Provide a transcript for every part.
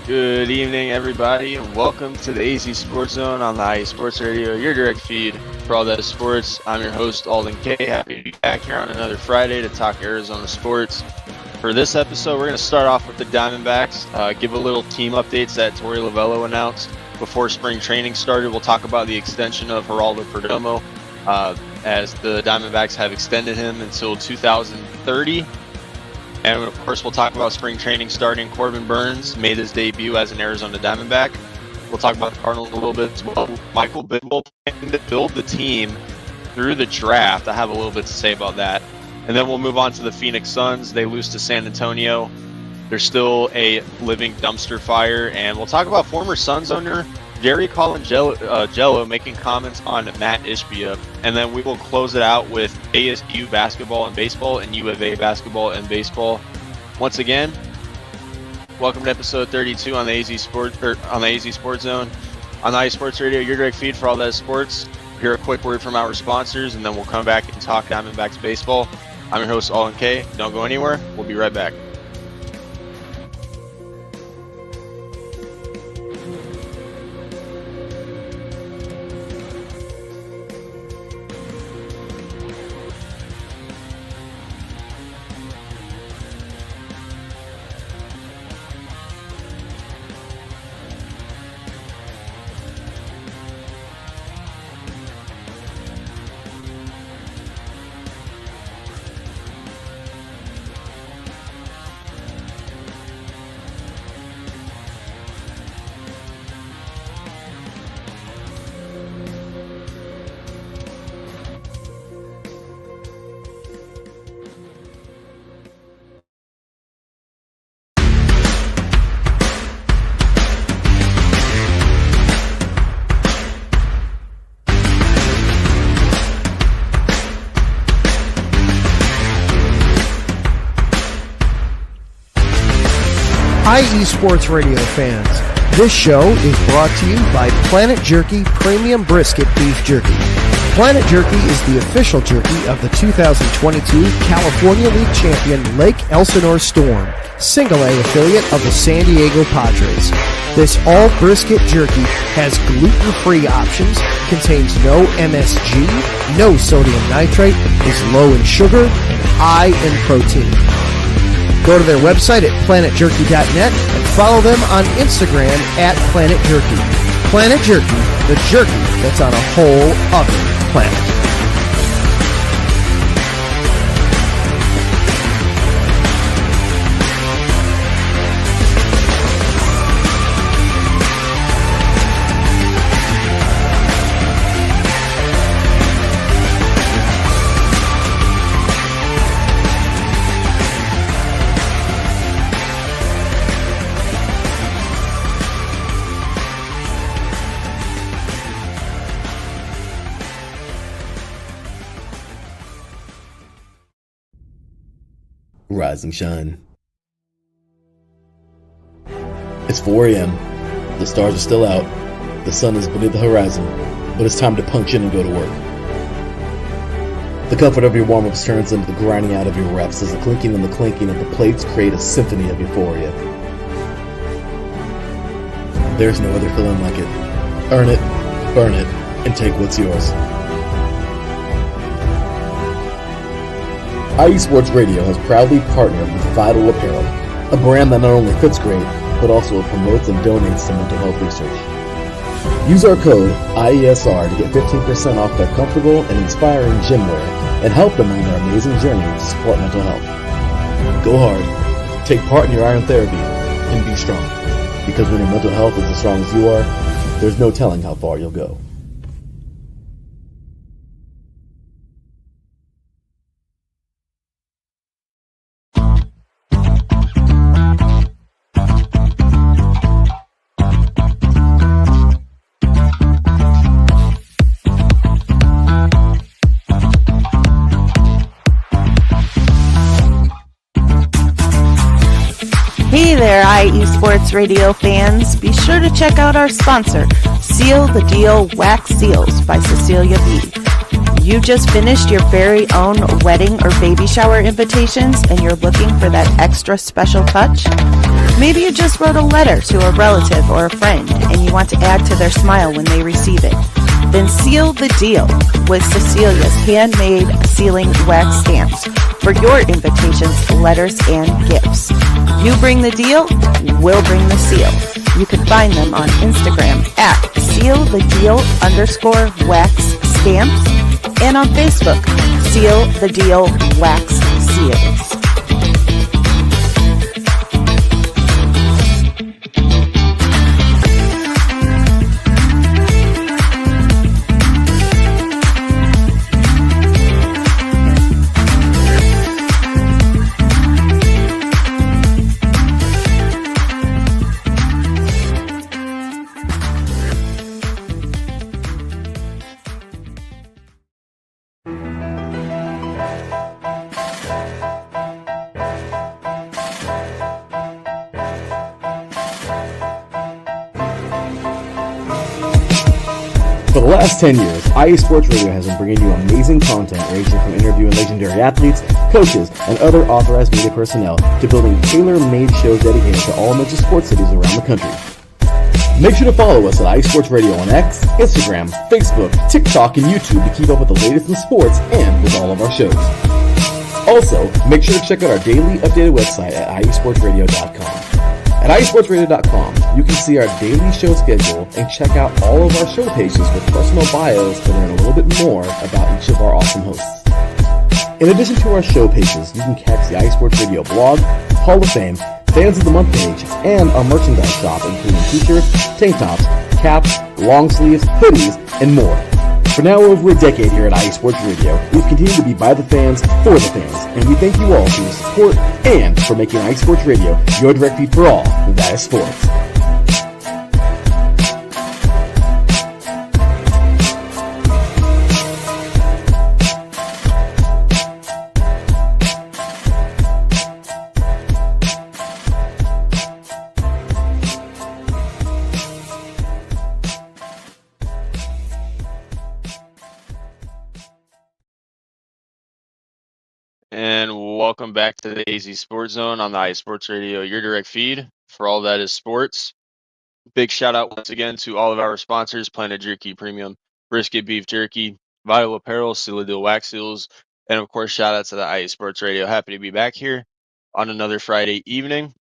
Good evening, everybody, and welcome to the AZ Sports Zone on the IE Sports Radio, your direct feed for all that is sports. I'm your host, Alden K. Happy to be back here on another Friday to talk Arizona sports. For this episode, we're going to start off with the Diamondbacks, give a little team updates that Torey Lovullo announced before spring training started. We'll talk about the extension of Geraldo Perdomo, as the Diamondbacks have extended him until 2030. And of course, we'll talk about spring training starting. Corbin Burns made his debut as an Arizona Diamondback. We'll talk about the Cardinals a little bit as well. Michael Bidwell planning to build the team through the draft. I have a little bit to say about that. And then we'll move on to the Phoenix Suns. They lose to San Antonio. They're still a living dumpster fire. And we'll talk about former Suns owner Jerry Colangelo making comments on Matt Ishbia. And then we will close it out with ASU basketball and baseball and U of A basketball and baseball. Once again, welcome to episode 32 on the AZ Sports Zone on the IE Sports Radio, your direct feed for all that sports. Hear a quick word from our sponsors, and then we'll come back and talk Diamondbacks baseball. I'm your host, Alden K. Don't go anywhere. We'll be right back. IE Sports Radio fans, this show is brought to you by Planet Jerky Premium Brisket Beef Jerky. Planet Jerky is the official jerky of the 2022 California League champion Lake Elsinore Storm, Single A affiliate of the San Diego Padres. This all brisket jerky has gluten-free options, contains no MSG, no sodium nitrate, is low in sugar, and high in protein. Go to their website at planetjerky.net and follow them on Instagram at Planet Jerky. Planet Jerky, the jerky that's on a whole other planet. Rise and shine. It's 4 a.m. The stars are still out. The sun is beneath the horizon, but it's time to punch in and go to work. The comfort of your warm-ups turns into the grinding out of your reps as the clinking and the clanking of the plates create a symphony of euphoria. There's no other feeling like it. Earn it, burn it, and take what's yours. IE Sports Radio has proudly partnered with Vital Apparel, a brand that not only fits great, but also promotes and donates to mental health research. Use our code IESR to get 15% off their comfortable and inspiring gym wear and help them on their amazing journey to support mental health. Go hard, take part in your iron therapy, and be strong. Because when your mental health is as strong as you are, there's no telling how far you'll go. Hey there, IE Sports Radio fans. Be sure to check out our sponsor, Seal the Deal Wax Seals by Cecilia B. You just finished your very own wedding or baby shower invitations and you're looking for that extra special touch? Maybe you just wrote a letter to a relative or a friend and you want to add to their smile when they receive it. Then seal the deal with Cecilia's handmade sealing wax stamps for your invitations, letters, and gifts. You bring the deal, we'll bring the seal. You can find them on Instagram at sealthedeal_wax stamps and on Facebook, Seal the Deal Wax Seals. For the last 10 years, IE Sports Radio has been bringing you amazing content ranging from interviewing legendary athletes, coaches, and other authorized media personnel to building tailor-made shows dedicated to all major sports cities around the country. Make sure to follow us at IE Sports Radio on X, Instagram, Facebook, TikTok, and YouTube to keep up with the latest in sports and with all of our shows. Also, make sure to check out our daily updated website at iesportsradio.com. At iesportsradio.com, you can see our daily show schedule and check out all of our show pages with personal bios to learn a little bit more about each of our awesome hosts. In addition to our show pages, you can catch the IE Sports Radio blog, Hall of Fame, Fans of the Month page, and our merchandise shop including t-shirts, tank tops, caps, long sleeves, hoodies, and more. For now over a decade here at IE Sports Radio, we've continued to be by the fans, for the fans, and we thank you all for your support and for making IE Sports Radio your direct feed for all that is sports. And welcome back to the AZ Sports Zone on the IE Sports Radio, your direct feed for all that is sports. Big shout out once again to all of our sponsors, Planet Jerky Premium, Brisket Beef Jerky, Vital Apparel, Seal the Deal Wax Seals, and of course, shout out to the IE Sports Radio. Happy to be back here on another Friday evening.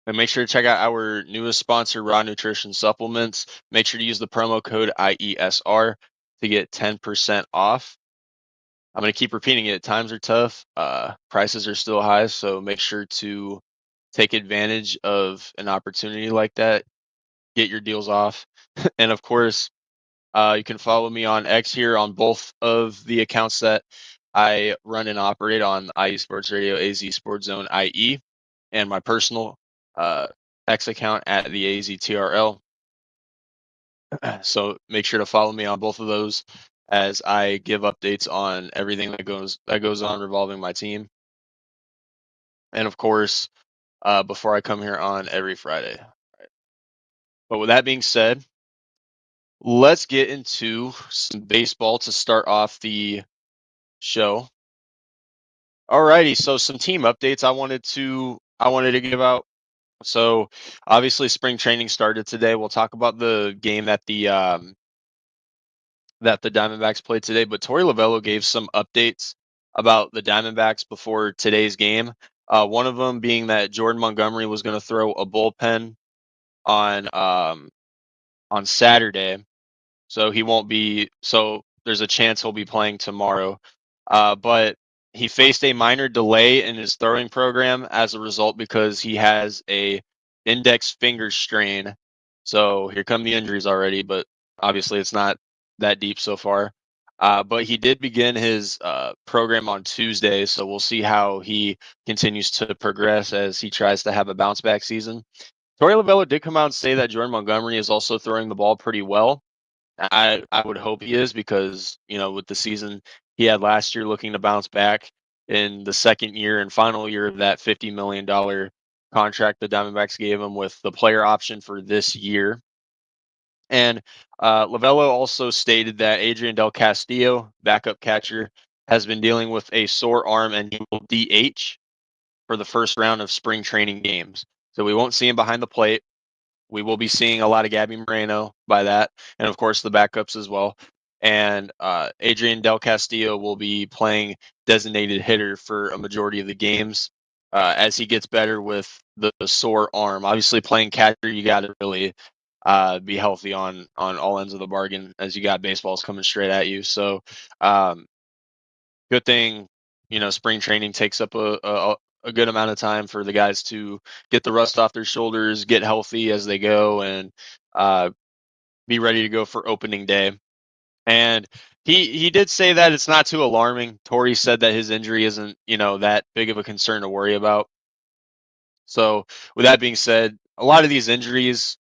And make sure to check out our newest sponsor, Raw Nutrition Supplements. Make sure to use the promo code IESR to get 10% off. I'm going to keep repeating it. Times are tough. Prices are still high, so make sure to take advantage of an opportunity like that. Get your deals off. And of course, you can follow me on X here on both of the accounts that I run and operate on IE Sports Radio, AZ Sports Zone IE, and my personal X account at the AZTRL. So make sure to follow me on both of those as I give updates on everything that goes on revolving my team. And of course, before I come here on every Friday. But with that being said, let's get into some baseball to start off the show. Alrighty, so some team updates I wanted to give out. So obviously spring training started today. We'll talk about the game that the Diamondbacks played today, but Torey Lovullo gave some updates about the Diamondbacks before today's game. One of them being that Jordan Montgomery was going to throw a bullpen on Saturday, so he won't be. So there's a chance he'll be playing tomorrow, but he faced a minor delay in his throwing program as a result because he has a index finger strain. So here come the injuries already, but obviously it's not that deep so far. But he did begin his program on Tuesday, so we'll see how he continues to progress as he tries to have a bounce back season. Torey Lovullo did come out and say that Jordan Montgomery is also throwing the ball pretty well. I would hope he is because, with the season he had last year looking to bounce back in the second year and final year of that $50 million contract the Diamondbacks gave him with the player option for this year. And Lovello also stated that Adrian Del Castillo, backup catcher, has been dealing with a sore arm and he will DH for the first round of spring training games. So we won't see him behind the plate. We will be seeing a lot of Gabby Moreno by that, and of course the backups as well. And Adrian Del Castillo will be playing designated hitter for a majority of the games as he gets better with the sore arm. Obviously, playing catcher, you got to really be healthy on all ends of the bargain as you got baseballs coming straight at you. So, um, good thing, spring training takes up a good amount of time for the guys to get the rust off their shoulders, get healthy as they go, and uh, be ready to go for opening day. And he did say that it's not too alarming. Torrey said that his injury isn't, that big of a concern to worry about. So with that being said, a lot of these injuries,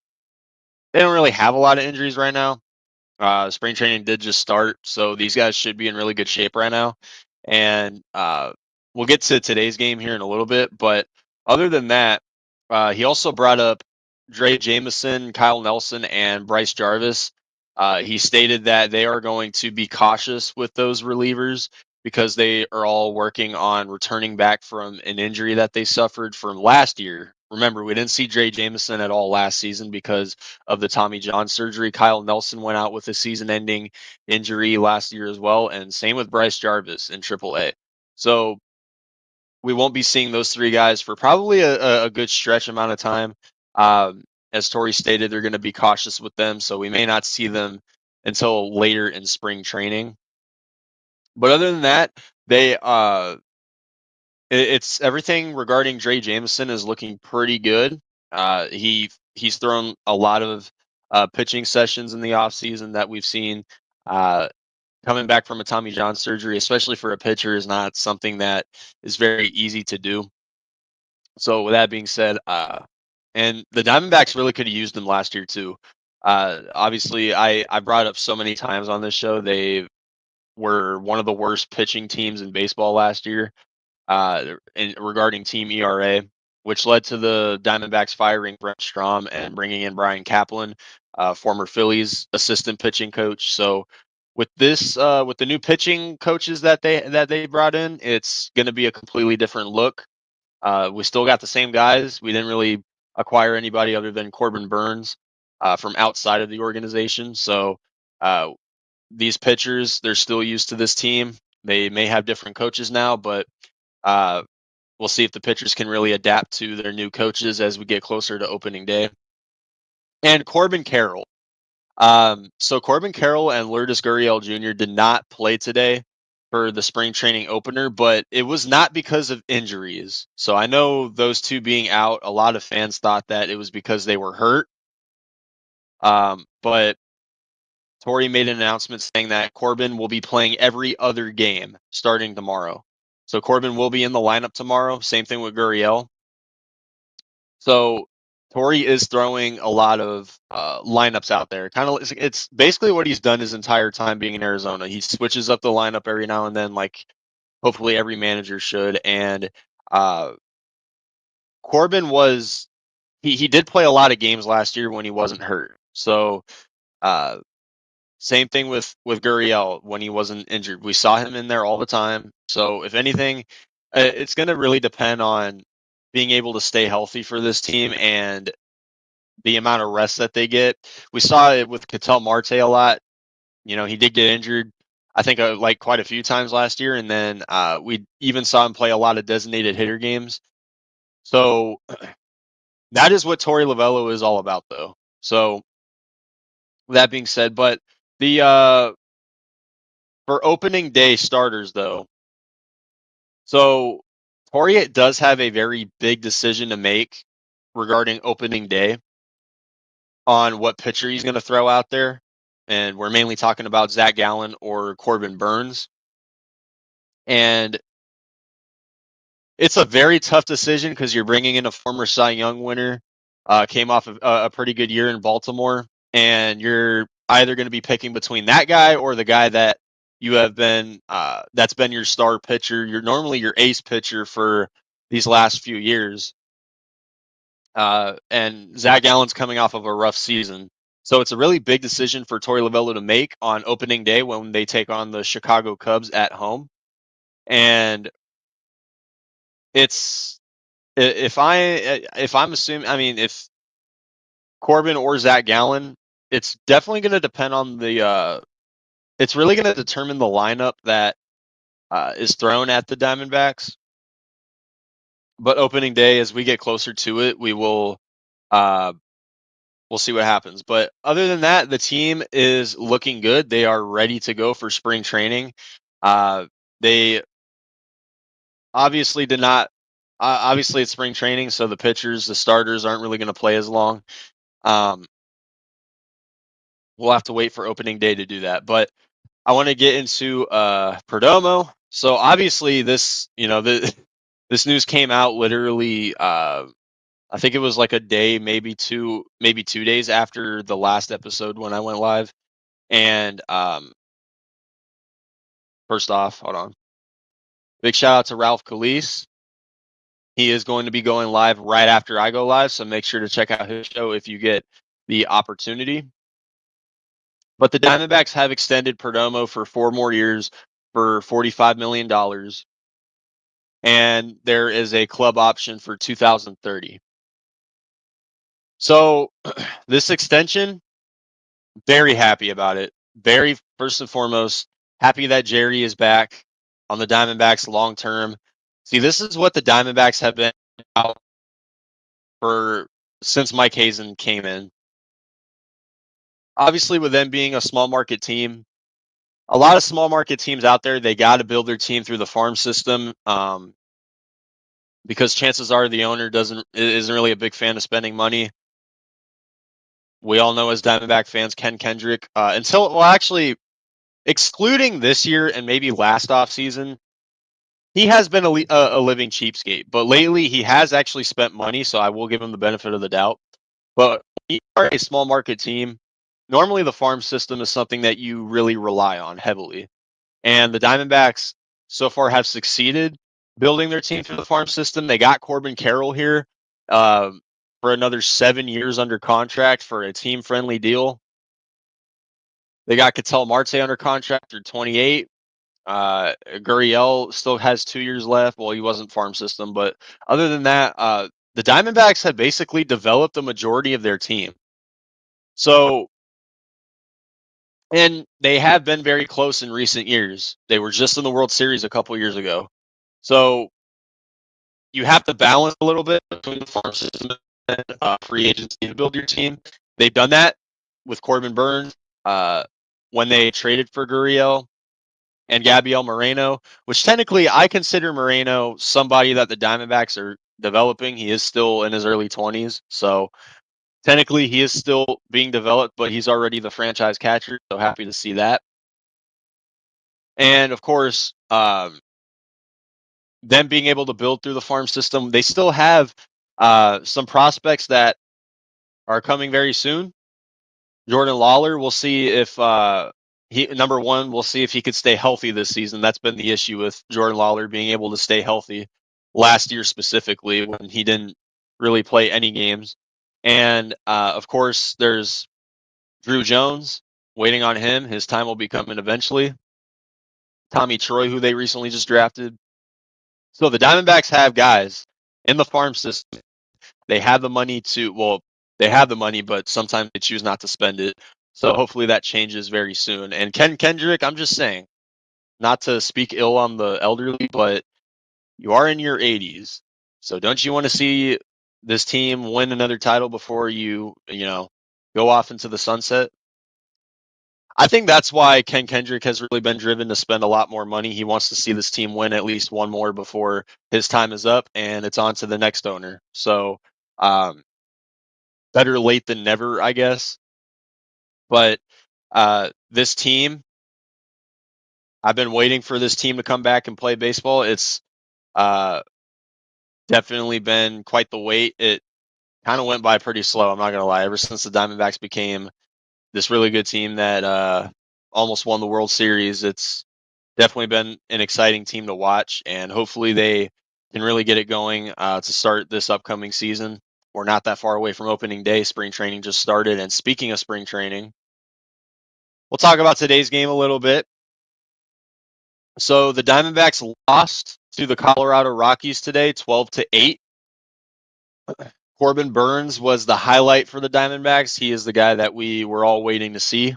they don't really have a lot of injuries right now. Spring training did just start, so these guys should be in really good shape right now. And we'll get to today's game here in a little bit, but other than that, he also brought up Dre Jameson, Kyle Nelson, and Bryce Jarvis. He stated that they are going to be cautious with those relievers because they are all working on returning back from an injury that they suffered from last year. Remember, we didn't see Dre Jameson at all last season because of the Tommy John surgery. Kyle Nelson went out with a season-ending injury last year as well, and same with Bryce Jarvis in AAA. So we won't be seeing those three guys for probably a good stretch amount of time. As Torrey stated, they're going to be cautious with them, so we may not see them until later in spring training. But other than that, they it's everything regarding Dre Jameson is looking pretty good. He's thrown a lot of pitching sessions in the offseason that we've seen. Coming back from a Tommy John surgery, especially for a pitcher, is not something that is very easy to do. So with that being said, and the Diamondbacks really could have used him last year too. Obviously, I brought up so many times on this show they were one of the worst pitching teams in baseball last year regarding team ERA, which led to the Diamondbacks firing Brent Strom and bringing in Brian Kaplan, former Phillies assistant pitching coach. So with this, with the new pitching coaches that they brought in, it's going to be a completely different look. We still got the same guys. We didn't really acquire anybody other than Corbin Burns from outside of the organization. So uh, these pitchers, they're still used to this team. They may have different coaches now, but uh, we'll see if the pitchers can really adapt to their new coaches as we get closer to opening day. And Corbin Carroll. So Corbin Carroll and Lourdes Gurriel Jr. did not play today for the spring training opener, but it was not because of injuries. So I know those two being out, a lot of fans thought that it was because they were hurt. But Torrey made an announcement saying that Corbin will be playing every other game starting tomorrow. So Corbin will be in the lineup tomorrow. Same thing with Gurriel. So Torrey is throwing a lot of lineups out there. Kind of, it's basically what he's done his entire time being in Arizona. He switches up the lineup every now and then, like hopefully every manager should. And uh, Corbin was he did play a lot of games last year when he wasn't hurt. So uh, same thing with Gurriel when he wasn't injured. We saw him in there all the time. So if anything, it's going to really depend on being able to stay healthy for this team and the amount of rest that they get. We saw it with Ketel Marte a lot. He did get injured, I think, like quite a few times last year, and then we even saw him play a lot of designated hitter games. So that is what Torey Lovello is all about, though. So that being said, but the for opening day starters, though, so Torey does have a very big decision to make regarding opening day on what pitcher he's going to throw out there. And we're mainly talking about Zach Gallen or Corbin Burns. And it's a very tough decision because you're bringing in a former Cy Young winner, came off of a pretty good year in Baltimore, and you're either going to be picking between that guy or the guy that you have been, that's been your star pitcher. You're normally your ace pitcher for these last few years. And Zach Allen's coming off of a rough season. So it's a really big decision for Torey Lovullo to make on opening day when they take on the Chicago Cubs at home. And it's if I'm assuming, I mean, if Corbin or Zach Gallen, it's definitely going to depend on the. It's really going to determine the lineup that is thrown at the Diamondbacks. But opening day, as we get closer to it, we'll see what happens. But other than that, the team is looking good. They are ready to go for spring training. They obviously did not. Obviously, it's spring training, so the pitchers, the starters, aren't really going to play as long. Um, we'll have to wait for opening day to do that. But I want to get into Perdomo. So obviously, this this news came out literally. I think it was like a day, maybe 2 days after the last episode when I went live. And first off, hold on. Big shout out to Ralph Calise. He is going to be going live right after I go live, so make sure to check out his show if you get the opportunity. But the Diamondbacks have extended Perdomo for 4 more years for $45 million. And there is a club option for 2030. So this extension, very happy about it. Very, first and foremost, happy that Jerry is back on the Diamondbacks long term. See, this is what the Diamondbacks have been out for since Mike Hazen came in. Obviously, with them being a small market team, a lot of small market teams out there, they got to build their team through the farm system because chances are the owner isn't really a big fan of spending money. We all know as Diamondback fans, Ken Kendrick, actually, excluding this year and maybe last offseason, he has been a living cheapskate. But lately, he has actually spent money, so I will give him the benefit of the doubt. But when you are a small market team, normally the farm system is something that you really rely on heavily. And the Diamondbacks so far have succeeded building their team through the farm system. They got Corbin Carroll here for another 7 years under contract for a team-friendly deal. They got Ketel Marte under contract through 28. Gurriel still has 2 years left. Well, he wasn't farm system, but other than that, the Diamondbacks have basically developed the majority of their team. So, and they have been very close in recent years. They were just in the World Series a couple years ago. So you have to balance a little bit between the farm system and free agency to build your team. They've done that with Corbin Burns when they traded for Gurriel and Gabriel Moreno, which technically I consider Moreno somebody that the Diamondbacks are developing. He is still in his early 20s, so technically he is still being developed, but he's already the franchise catcher, so happy to see that. And of course, them being able to build through the farm system, they still have some prospects that are coming very soon. Jordan Lawler, we'll see if we'll see if he could stay healthy this season. That's been the issue with Jordan Lawler being able to stay healthy last year specifically when he didn't really play any games. And of course, there's Drew Jones, waiting on him. His time will be coming eventually. Tommy Troy, who they recently just drafted. So the Diamondbacks have guys in the farm system. They have the money they have the money, but sometimes they choose not to spend it. So hopefully that changes very soon. And Ken Kendrick, I'm just saying, not to speak ill on the elderly, but you are in your 80s. So don't you want to see this team win another title before you go off into the sunset? I think that's why Ken Kendrick has really been driven to spend a lot more money. He wants to see this team win at least one more before his time is up, and it's on to the next owner. So better late than never, I guess. But this team, I've been waiting for this team to come back and play baseball. It's definitely been quite the wait. It kind of went by pretty slow, I'm not going to lie. Ever since the Diamondbacks became this really good team that almost won the World Series, it's definitely been an exciting team to watch, and hopefully they can really get it going to start this upcoming season. we're not that far away from opening day. Spring training just started. And speaking of spring training, we'll talk about today's game a little bit. So the Diamondbacks lost to the Colorado Rockies today, 12-8. Corbin Burnes was the highlight for the Diamondbacks. He is the guy that we were all waiting to see.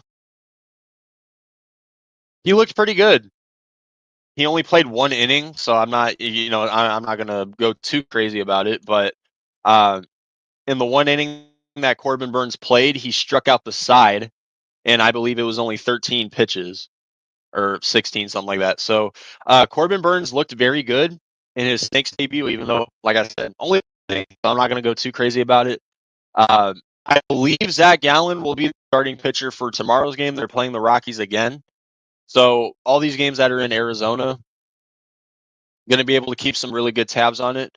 He looked pretty good. He only played 1 inning, so I'm not going to go too crazy about it. But in the 1 inning that Corbin Burnes played, he struck out the side, and I believe it was only 13 pitches or 16, something like that. So Corbin Burnes looked very good in his Snakes debut, even though, like I said, only 1 inning, so I'm not going to go too crazy about it. I believe Zach Gallen will be the starting pitcher for tomorrow's game. They're playing the Rockies again. So all these games that are in Arizona, going to be able to keep some really good tabs on it.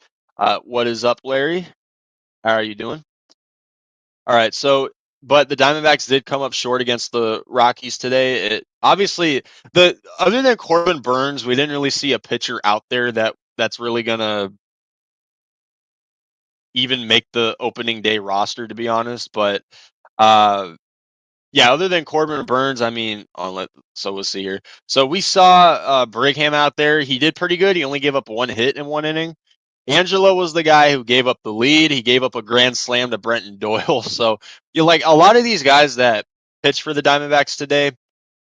What is up, Larry? How are you doing? All right. So, but the Diamondbacks did come up short against the Rockies today. Obviously, other than Corbin Burnes, we didn't really see a pitcher out there that's really going to even make the opening day roster, to be honest. But yeah, other than Corbin Burnes, I mean, so we'll see here. So we saw Brigham out there. He did pretty good. He only gave up 1 hit in 1 inning. Angelo was the guy who gave up the lead. He gave up a grand slam to Brenton Doyle. So like a lot of these guys that pitch for the Diamondbacks today,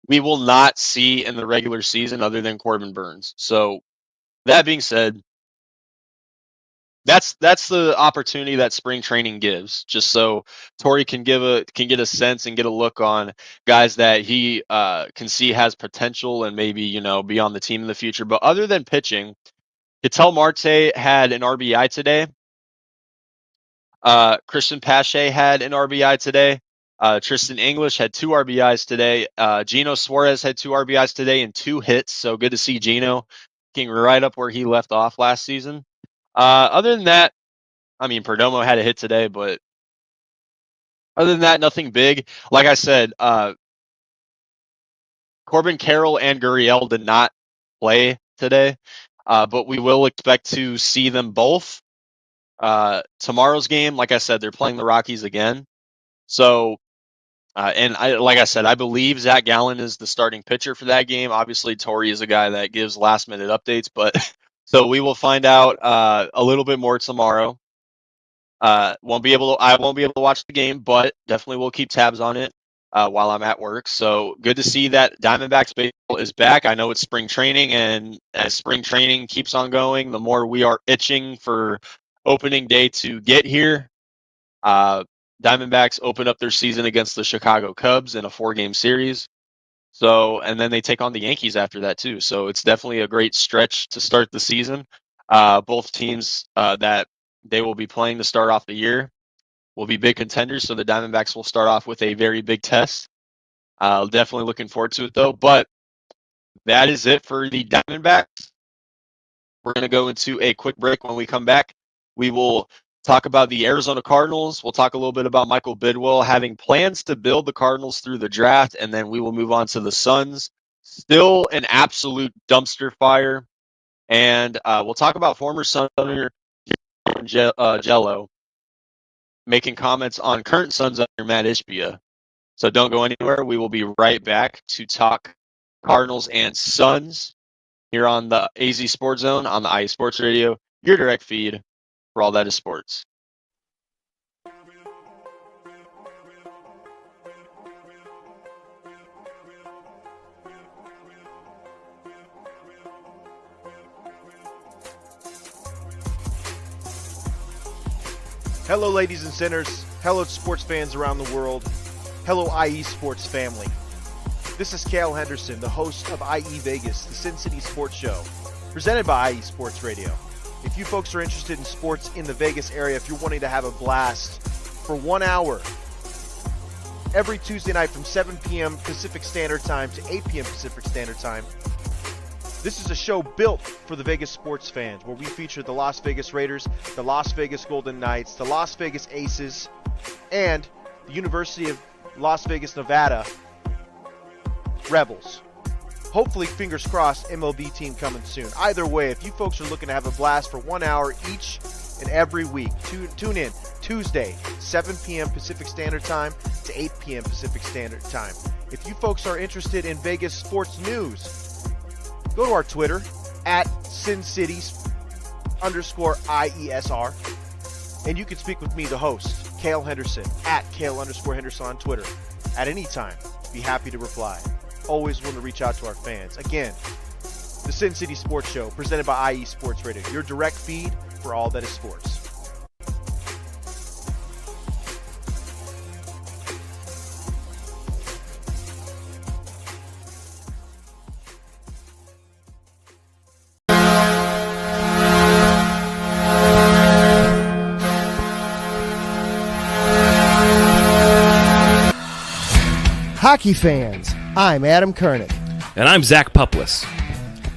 we will not see in the regular season other than Corbin Burnes. So that being said, that's the opportunity that spring training gives, just so Torrey can get a sense and get a look on guys that he can see has potential and maybe be on the team in the future. But other than pitching, Ketel Marte had an RBI today. Christian Pache had an RBI today. Tristan English had 2 RBIs today. Gino Suarez had 2 RBIs today and 2 hits. So good to see Gino getting right up where he left off last season. Other than that, I mean, Perdomo had a hit today, but other than that, nothing big. Like I said, Corbin Carroll and Gurriel did not play today, but we will expect to see them both. Tomorrow's game, like I said, they're playing the Rockies again. So, like I said, I believe Zach Gallen is the starting pitcher for that game. Obviously, Torrey is a guy that gives last-minute updates, but so we will find out a little bit more tomorrow. I won't be able to watch the game, but definitely will keep tabs on it while I'm at work. So good to see that Diamondbacks baseball is back. I know it's spring training, and as spring training keeps on going, the more we are itching for opening day to get here. Diamondbacks open up their season against the Chicago Cubs in a 4-game series. So, and then they take on the Yankees after that too. So it's definitely a great stretch to start the season. Both teams that they will be playing to start off the year will be big contenders. So the Diamondbacks will start off with a very big test. Definitely looking forward to it though. But that is it for the Diamondbacks. We're going to go into a quick break. When we come back, we will talk about the Arizona Cardinals. We'll talk a little bit about Michael Bidwell having plans to build the Cardinals through the draft, and then we will move on to the Suns. Still an absolute dumpster fire. And we'll talk about former Sun owner Jello making comments on current Suns owner Matt Ishbia. So don't go anywhere. We will be right back to talk Cardinals and Suns here on the AZ Sports Zone on the IE Sports Radio, your direct feed for all that is sports. Hello, ladies and sinners. Hello, sports fans around the world. Hello, IE Sports family. This is Cale Henderson, the host of IE Vegas, the Sin City Sports Show, presented by IE Sports Radio. If you folks are interested in sports in the Vegas area, if you're wanting to have a blast for 1 hour every Tuesday night from 7 p.m. Pacific Standard Time to 8 p.m. Pacific Standard Time, this is a show built for the Vegas sports fans, where we feature the Las Vegas Raiders, the Las Vegas Golden Knights, the Las Vegas Aces, and the University of Las Vegas, Nevada Rebels. Hopefully, fingers crossed, MLB team coming soon. Either way, if you folks are looking to have a blast for 1 hour each And every week, tune in Tuesday, 7 p.m. Pacific Standard Time to 8 p.m. Pacific Standard Time. If you folks are interested in Vegas sports news, go to our Twitter at SinCities_IESR. And you can speak with me, the host, Cale Henderson, at Cale_Henderson on Twitter. At any time, be happy to reply. Always want to reach out to our fans. Again, the Sin City Sports Show, presented by IE Sports Radio, your direct feed for all that is sports. Hockey fans, I'm Adam Kernick. And I'm Zach Puplis.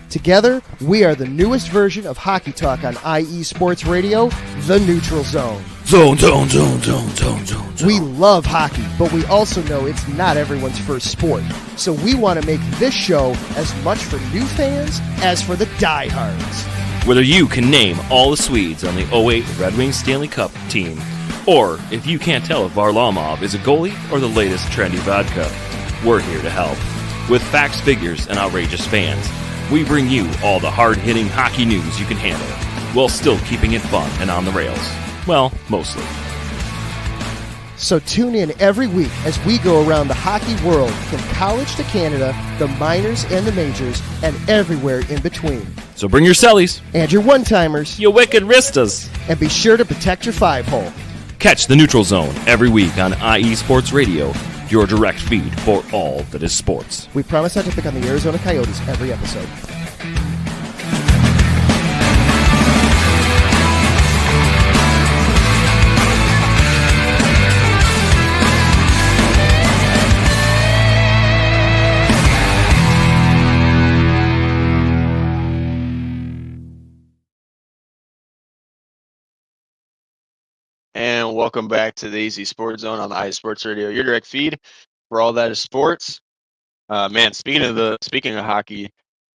Together, we are the newest version of Hockey Talk on IE Sports Radio, The Neutral Zone. Zone. We love hockey, but we also know it's not everyone's first sport. So we want to make this show as much for new fans as for the diehards. Whether you can name all the Swedes on the 08 Red Wings Stanley Cup team, or if you can't tell if Varlamov is a goalie or the latest trendy vodka, we're here to help. With facts, figures, and outrageous fans, we bring you all the hard-hitting hockey news you can handle, while still keeping it fun and on the rails. Well, mostly. So tune in every week as we go around the hockey world, from college to Canada, the minors and the majors, and everywhere in between. So bring your cellies, And your one-timers, you wicked wristas. and be sure to protect your five-hole. Catch the Neutral Zone every week on IE Sports Radio, your direct feed for all that is sports. We promise not to pick on the Arizona Coyotes every episode. And welcome back to the AZ Sports Zone on the IE Sports Radio, your direct feed for all that is sports. Man, speaking of hockey,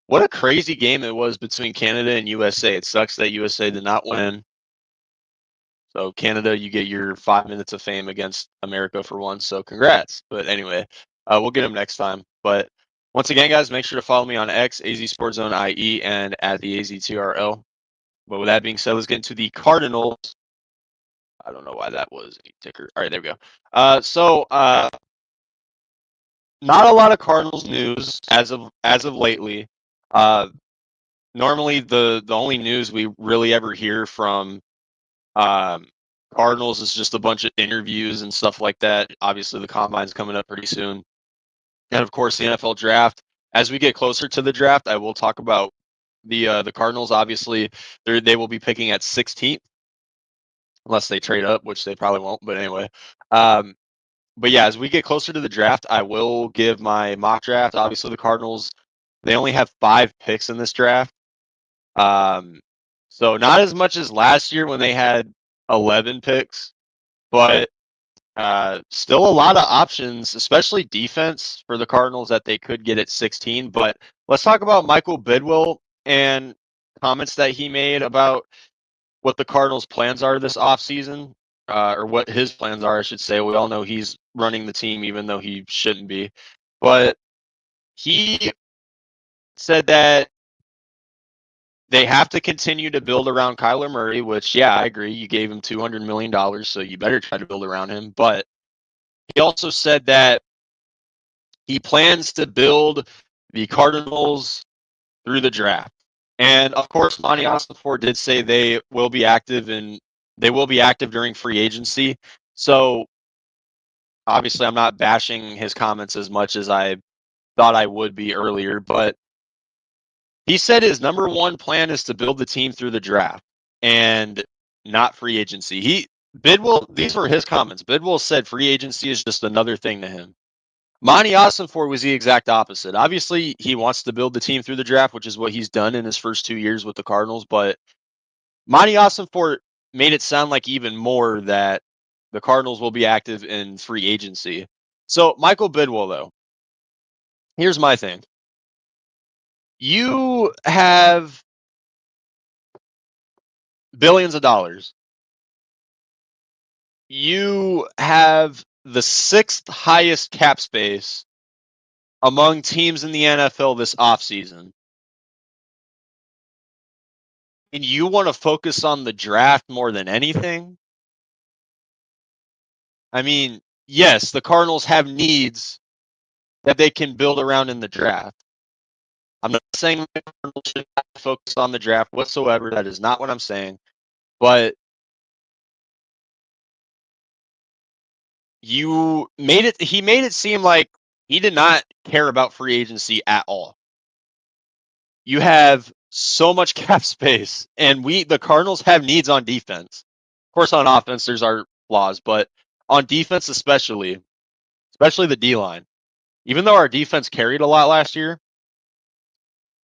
what a crazy game it was between Canada and USA. It sucks that USA did not win. So Canada, you get your 5 minutes of fame against America for once. So congrats. But anyway, we'll get them next time. But once again, guys, make sure to follow me on X, AZ Sports Zone IE, and at the AZTRL. But with that being said, let's get into the Cardinals. I don't know why that was a ticker. All right, there we go. Not a lot of Cardinals news as of lately. Normally, the only news we really ever hear from Cardinals is just a bunch of interviews and stuff like that. Obviously, the combine's coming up pretty soon, and of course, the NFL draft. As we get closer to the draft, I will talk about the Cardinals. Obviously, they will be picking at 16th. Unless they trade up, which they probably won't. But anyway, but yeah, as we get closer to the draft, I will give my mock draft. Obviously, the Cardinals, they only have 5 picks in this draft. So not as much as last year when they had 11 picks, but still a lot of options, especially defense for the Cardinals that they could get at 16. But let's talk about Michael Bidwill and comments that he made about what the Cardinals' plans are this offseason, or what his plans are, I should say. We all know he's running the team, even though he shouldn't be. But he said that they have to continue to build around Kyler Murray, which, yeah, I agree. You gave him $200 million, so you better try to build around him. But he also said that he plans to build the Cardinals through the draft. And of course, Monty Ossenfort did say they will be active during free agency. So obviously, I'm not bashing his comments as much as I thought I would be earlier, but he said his number one plan is to build the team through the draft and not free agency. These were his comments. Bidwill said free agency is just another thing to him. Monty Ossenfort was the exact opposite. Obviously, he wants to build the team through the draft, which is what he's done in his first 2 years with the Cardinals. But Monty Ossenfort made it sound like even more that the Cardinals will be active in free agency. So, Michael Bidwill, though, here's my thing. You have billions of dollars. you have the 6th highest cap space among teams in the NFL this offseason. And you want to focus on the draft more than anything? I mean, yes, the Cardinals have needs that they can build around in the draft. I'm not saying the Cardinals should not focus on the draft whatsoever. That is not what I'm saying. But he made it seem like he did not care about free agency at all. You have so much cap space, and the Cardinals have needs on defense. Of course, on offense, there's our flaws, but on defense especially the D-line. Even though our defense carried a lot last year,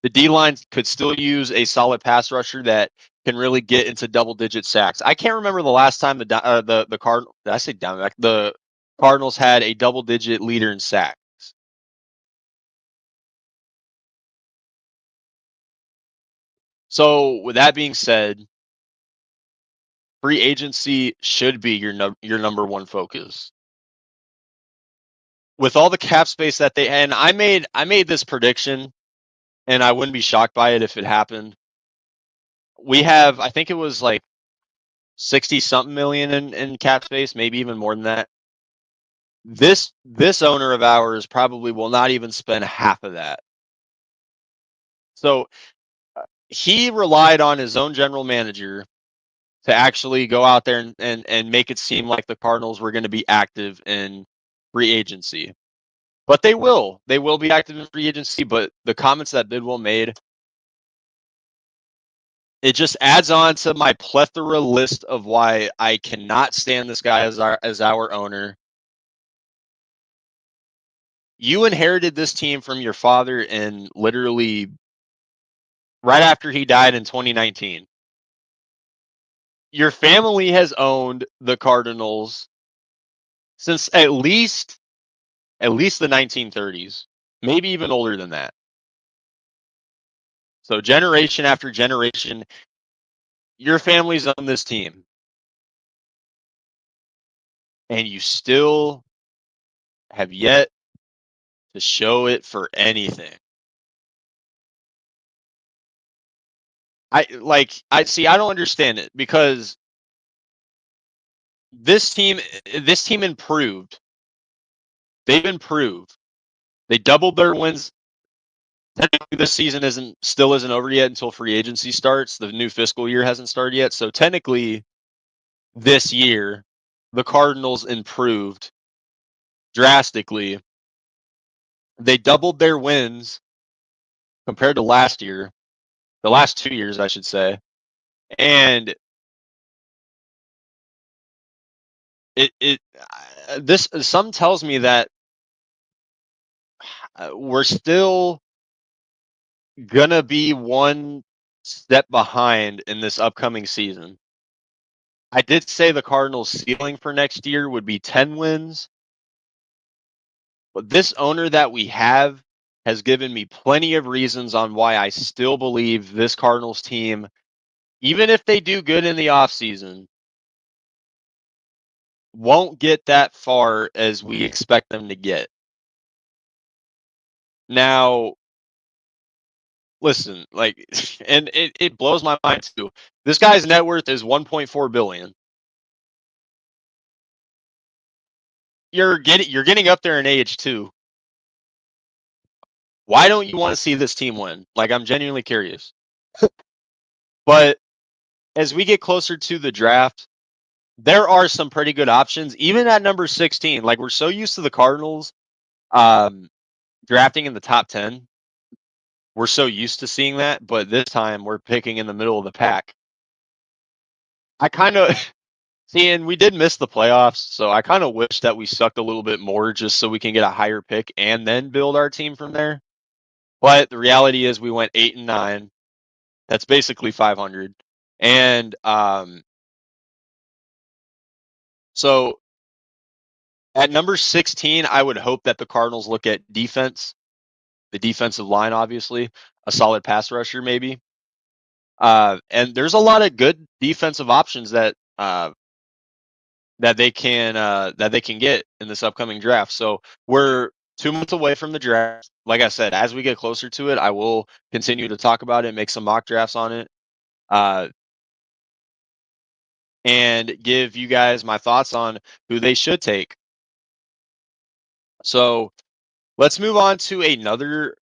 the D-line could still use a solid pass rusher that can really get into double-digit sacks. I can't remember the last time the Cardinals. Did I say Diamondback? The Cardinals had a double-digit leader in sacks. So, with that being said, free agency should be your number one focus. With all the cap space that and I made this prediction, and I wouldn't be shocked by it if it happened. We have, I think it was like 60 something million in cap space, maybe even more than that. This owner of ours probably will not even spend half of that. So he relied on his own general manager to actually go out there and make it seem like the Cardinals were going to be active in free agency. But they will. They will be active in free agency, but the comments that Bidwell made, it just adds on to my plethora list of why I cannot stand this guy as our owner. You inherited this team from your father in literally right after he died in 2019. Your family has owned the Cardinals since at least the 1930s, maybe even older than that. So generation after generation, your family's owned this team. And you still have yet to show it for anything. I don't understand it, because this team improved. They've improved. They doubled their wins. Technically, this season still isn't over yet until free agency starts. The new fiscal year hasn't started yet. So technically, this year, the Cardinals improved drastically. They doubled their wins compared to last year, the last 2 years, I should say. And this some tells me that we're still gonna be one step behind in this upcoming season. I did say the Cardinals' ceiling for next year would be 10 wins, but this owner that we have has given me plenty of reasons on why I still believe this Cardinals team, even if they do good in the offseason, won't get that far as we expect them to get. Now, listen, and it blows my mind too. This guy's net worth is 1.4 billion. You're getting up there in age too. Why don't you want to see this team win? I'm genuinely curious. But as we get closer to the draft, there are some pretty good options, even at number 16. We're so used to the Cardinals drafting in the top 10. We're so used to seeing that, but this time we're picking in the middle of the pack. I kind of see, and we did miss the playoffs, so I kind of wish that we sucked a little bit more just so we can get a higher pick and then build our team from there. But the reality is we went 8-9. That's basically 500. And so at number 16, I would hope that the Cardinals look at defense, the defensive line, obviously, a solid pass rusher maybe. And there's a lot of good defensive options that that they can get in this upcoming draft. So we're 2 months away from the draft. Like I said, as we get closer to it, I will continue to talk about it, make some mock drafts on it, and give you guys my thoughts on who they should take. So let's move on to another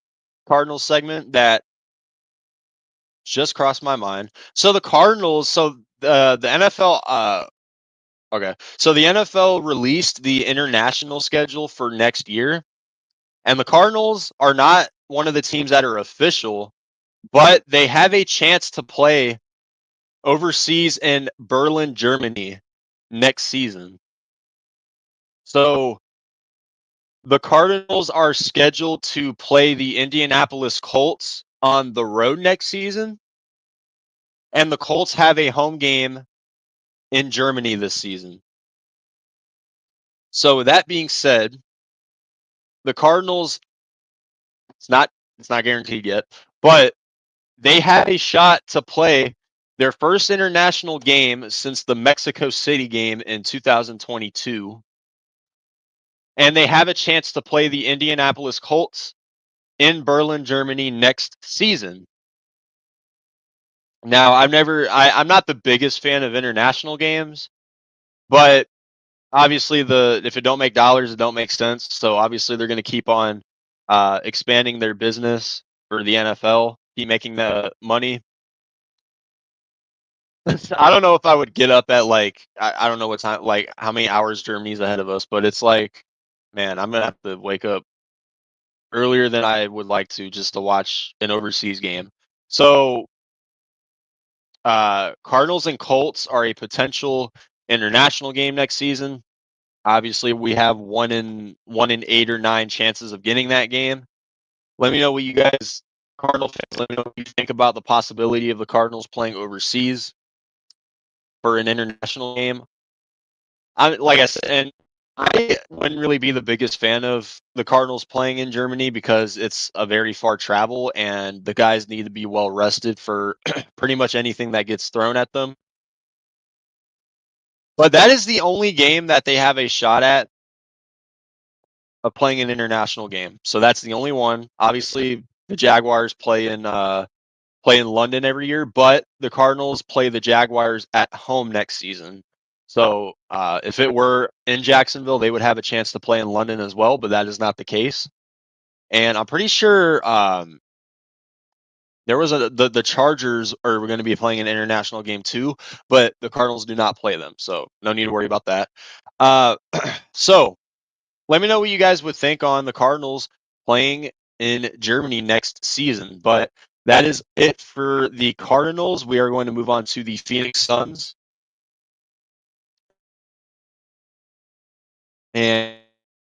Cardinals segment that just crossed my mind. So the Cardinals, the NFL, okay. So the NFL released the international schedule for next year, and the Cardinals are not one of the teams that are official, but they have a chance to play overseas in Berlin, Germany next season. So the Cardinals are scheduled to play the Indianapolis Colts on the road next season, and the Colts have a home game in Germany this season. So with that being said, the Cardinals, it's not guaranteed yet, but they have a shot to play their first international game since the Mexico City game in 2022. And they have a chance to play the Indianapolis Colts in Berlin, Germany next season. Now, I'm not the biggest fan of international games, but obviously if it don't make dollars, it don't make sense. So obviously they're going to keep on expanding their business for the NFL, keep making the money. I don't know if I would get up at I don't know what time, like how many hours Germany's ahead of us, but it's like, man, I'm gonna have to wake up earlier than I would like to just to watch an overseas game. So Cardinals and Colts are a potential international game next season. Obviously, we have 1 in 8 or 9 chances of getting that game. Let me know what you guys, Cardinal fans, let me know what you think about the possibility of the Cardinals playing overseas for an international game. Like I said, and I wouldn't really be the biggest fan of the Cardinals playing in Germany because it's a very far travel and the guys need to be well rested for pretty much anything that gets thrown at them. But that is the only game that they have a shot at of playing an international game. So that's the only one. Obviously, the Jaguars play in London every year, but the Cardinals play the Jaguars at home next season. So if it were in Jacksonville, they would have a chance to play in London as well, but that is not the case. And I'm pretty sure there was the Chargers are going to be playing an international game too, but the Cardinals do not play them, so no need to worry about that. So let me know what you guys would think on the Cardinals playing in Germany next season. But that is it for the Cardinals. We are going to move on to the Phoenix Suns. And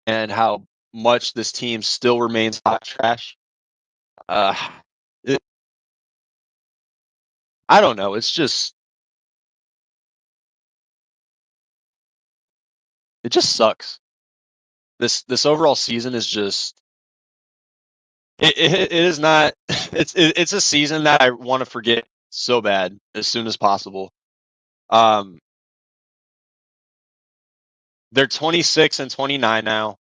how much this team still remains hot trash. I don't know. It's just it just sucks. This overall season is just it is not it's a season that I want to forget so bad as soon as possible. Um, they're 26 and 29 now.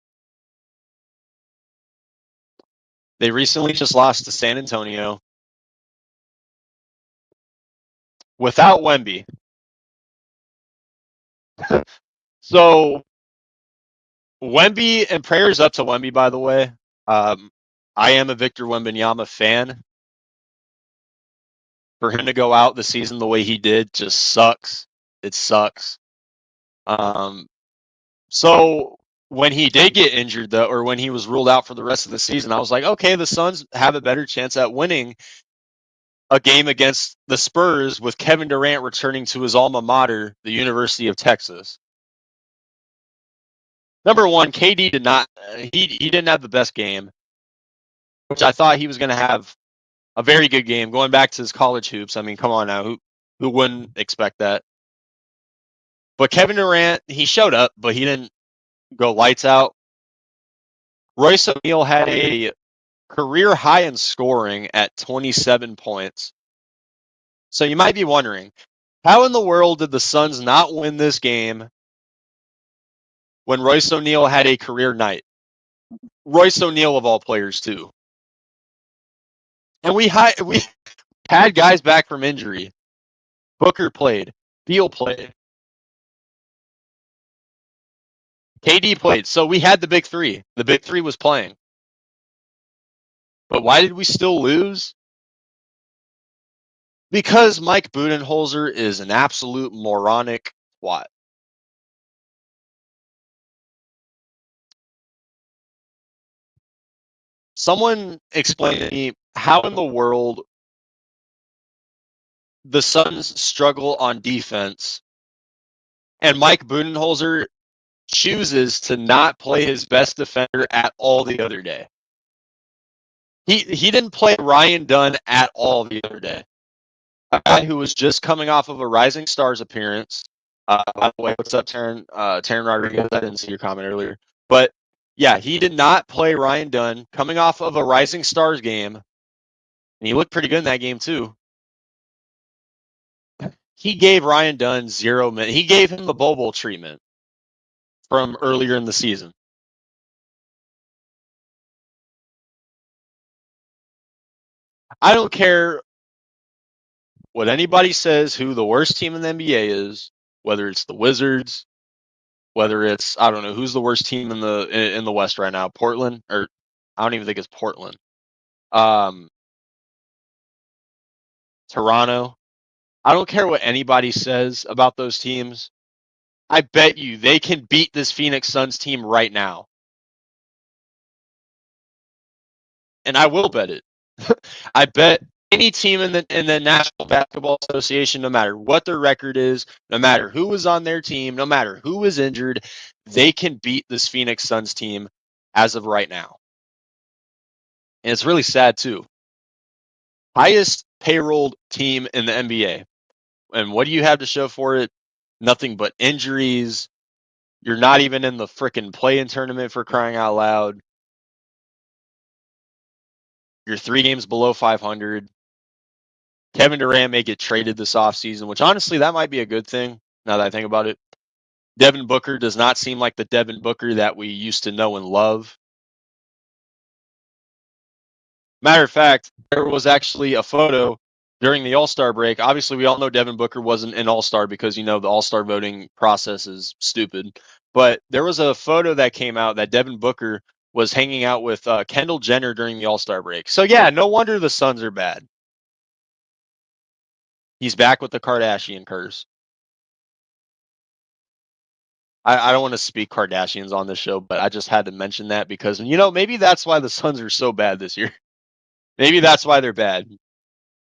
They recently just lost to San Antonio without Wemby. So Wemby, and prayers up to Wemby, by the way. I am a Victor Wembanyama fan. For him to go out the season the way he did just sucks. It sucks. So when he did get injured, though, or when he was ruled out for the rest of the season, I was like, okay, the Suns have a better chance at winning a game against the Spurs with Kevin Durant returning to his alma mater, the University of Texas. Number one, KD did not. He didn't have the best game, which I thought he was going to have a very good game going back to his college hoops. I mean, come on now, who wouldn't expect that? But Kevin Durant, he showed up, but he didn't go lights out. Royce O'Neal had a career high in scoring at 27 points. So you might be wondering, how in the world did the Suns not win this game when Royce O'Neal had a career night. Royce O'Neal of all players too. And we had guys back from injury. Booker played. Beal played. KD played. So we had the big three. The big three was playing. But why did we still lose? Because Mike Budenholzer is an absolute moronic twat. Someone explain to me how in the world the Suns struggle on defense and Mike Budenholzer chooses to not play his best defender at all the other day. He didn't play Ryan Dunn at all the other day. A guy who was just coming off of a Rising Stars appearance. By the way, what's up, Taryn? Taryn Rodriguez, I didn't see your comment earlier. But yeah, he did not play Ryan Dunn coming off of a Rising Stars game. And he looked pretty good in that game too. He gave Ryan Dunn 0 minutes. He gave him the Bobo treatment from earlier in the season. I don't care what anybody says who the worst team in the NBA is, whether it's the Wizards, whether it's, I don't know, who's the worst team in the West right now? Portland? Or I don't even think it's Portland. Toronto. I don't care what anybody says about those teams. I bet you they can beat this Phoenix Suns team right now. And I will bet it. I bet any team in the National Basketball Association, no matter what their record is, no matter who was on their team, no matter who was injured, they can beat this Phoenix Suns team as of right now. And it's really sad too. Highest payrolled team in the NBA. And what do you have to show for it? Nothing but injuries. You're not even in the frickin' play-in tournament for crying out loud. You're 3 games below 500. Kevin Durant may get traded this offseason, which honestly, that might be a good thing now that I think about it. Devin Booker does not seem like the Devin Booker that we used to know and love. Matter of fact, there was actually a photo during the All-Star break. Obviously, we all know Devin Booker wasn't an All-Star because, the All-Star voting process is stupid. But there was a photo that came out that Devin Booker was hanging out with Kendall Jenner during the All-Star break. So, yeah, no wonder the Suns are bad. He's back with the Kardashian curse. I don't want to speak Kardashians on this show, but I just had to mention that because, maybe that's why the Suns are so bad this year. Maybe that's why they're bad.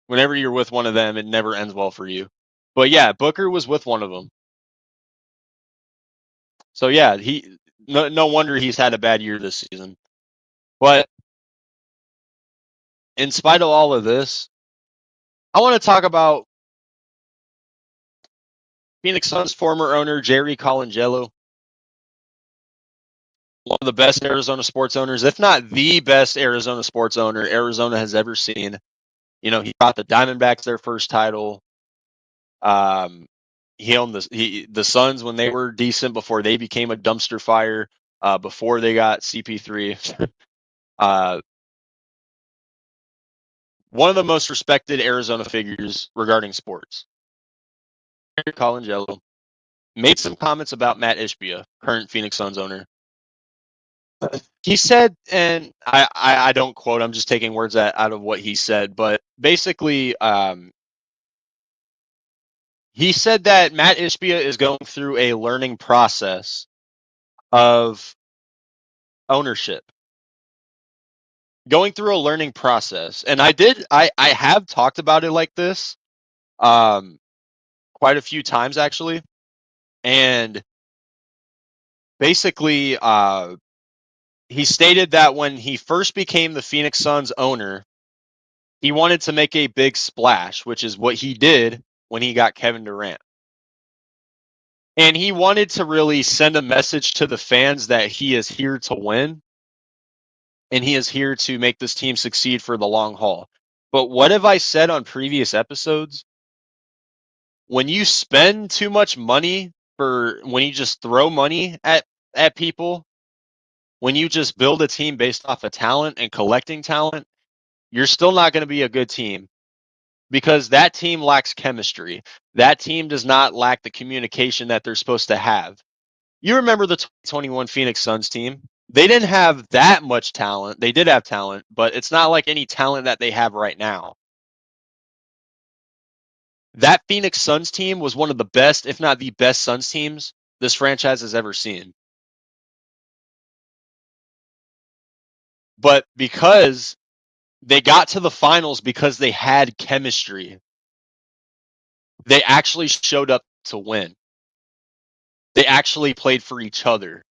Whenever you're with one of them, it never ends well for you. But yeah, Booker was with one of them. So yeah, no wonder he's had a bad year this season. But in spite of all of this, I want to talk about Phoenix Suns former owner Jerry Colangelo. One of the best Arizona sports owners, if not the best Arizona sports owner Arizona has ever seen. He brought the Diamondbacks their first title. He owned the Suns when they were decent before they became a dumpster fire, before they got CP3. One of the most respected Arizona figures regarding sports. Colangelo made some comments about Matt Ishbia, current Phoenix Suns owner. He said, and I don't quote, I'm just taking words out of what he said, but basically, he said that Matt Ishbia is going through a learning process of ownership. Going through a learning process. And I have talked about it like this quite a few times, actually. And basically, he stated that when he first became the Phoenix Suns owner, he wanted to make a big splash, which is what he did when he got Kevin Durant. And he wanted to really send a message to the fans that he is here to win. And he is here to make this team succeed for the long haul. But what have I said on previous episodes? When you spend too much money when you just throw money at at people, when you just build a team based off of talent and collecting talent, you're still not going to be a good team because that team lacks chemistry. That team does not lack the communication that they're supposed to have. You remember the 2021 Phoenix Suns team? They didn't have that much talent. They did have talent, but it's not like any talent that they have right now. That Phoenix Suns team was one of the best, if not the best Suns teams this franchise has ever seen. But because they got to the finals because they had chemistry, they actually showed up to win. They actually played for each other,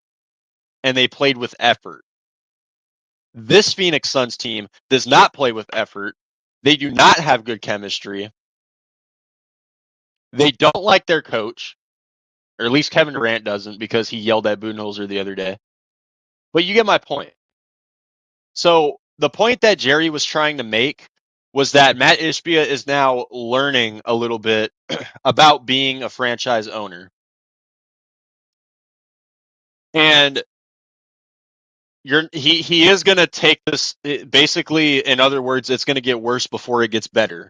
and they played with effort. This Phoenix Suns team does not play with effort. They do not have good chemistry. They don't like their coach, or at least Kevin Durant doesn't because he yelled at Budenholzer the other day. But you get my point. So the point that Jerry was trying to make was that Matt Ishbia is now learning a little bit about being a franchise owner. And he is going to take this, basically, in other words, it's going to get worse before it gets better.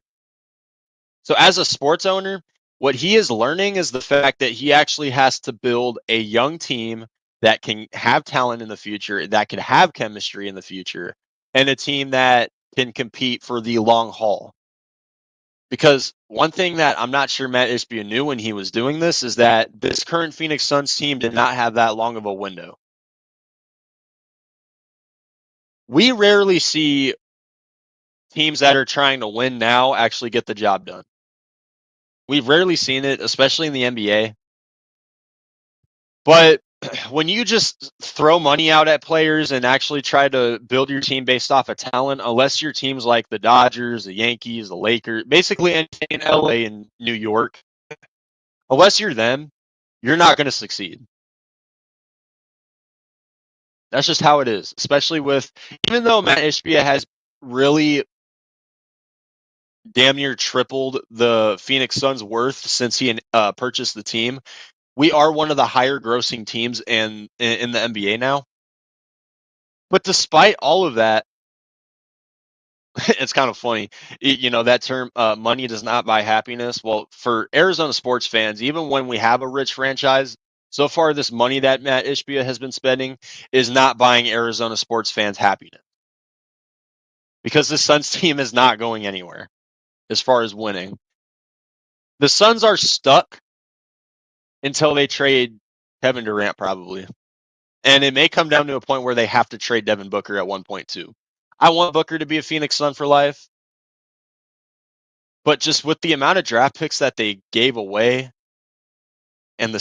So as a sports owner, what he is learning is the fact that he actually has to build a young team that can have talent in the future, that can have chemistry in the future, and a team that can compete for the long haul. Because one thing that I'm not sure Matt Ishbia knew when he was doing this is that this current Phoenix Suns team did not have that long of a window. We rarely see teams that are trying to win now actually get the job done. We've rarely seen it, especially in the NBA. But when you just throw money out at players and actually try to build your team based off of talent, unless your team's like the Dodgers, the Yankees, the Lakers, basically anything in LA and New York, unless you're them, you're not going to succeed. That's just how it is, especially with, even though Matt Ishbia has really damn near tripled the Phoenix Suns' worth since he purchased the team. We are one of the higher grossing teams in the NBA now. But despite all of that, it's kind of funny. That term, money does not buy happiness. Well, for Arizona sports fans, even when we have a rich franchise, so far this money that Matt Ishbia has been spending is not buying Arizona sports fans happiness. Because the Suns team is not going anywhere as far as winning. The Suns are stuck until they trade Kevin Durant, probably. And it may come down to a point where they have to trade Devin Booker at 1.2. I want Booker to be a Phoenix Sun for life. But just with the amount of draft picks that they gave away and the